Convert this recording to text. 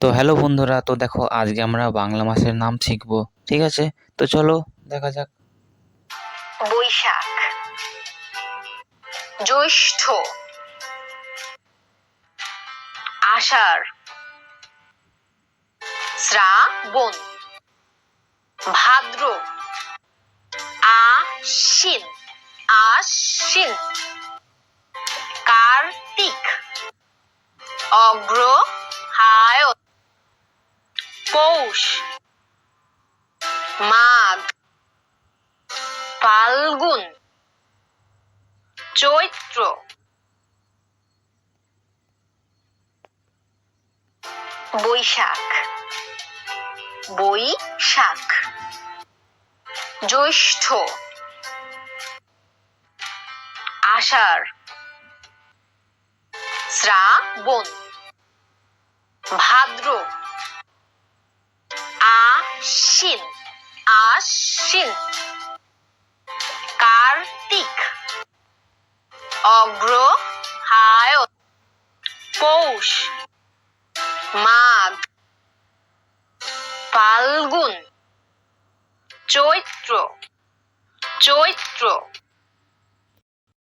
তো হ্যালো বন্ধুরা, তো দেখো আজকে আমরা বাংলা মাসের নাম শিখবো। ঠিক আছে, তো চলো দেখা যাক। বৈশাখ, জ্যৈষ্ঠ, আষাঢ়, শ্রাবণ, ভাদ্র, আশ্বিন, আশ্বিন, কার্তিক, অগ্রহায়ণ, পৌষ, মাঘ, ফাল্গুন, চৈত্র, বৈশাখ, বৈশাখ, জ্যৈষ্ঠ, আষাঢ়, শ্রাবণ, ভাদ্র, আশ্বিন, আশ্বিন, কার্তিক, অগ্রহায়ণ, পৌষ, মাঘ, ফাল্গুন, চৈত্র,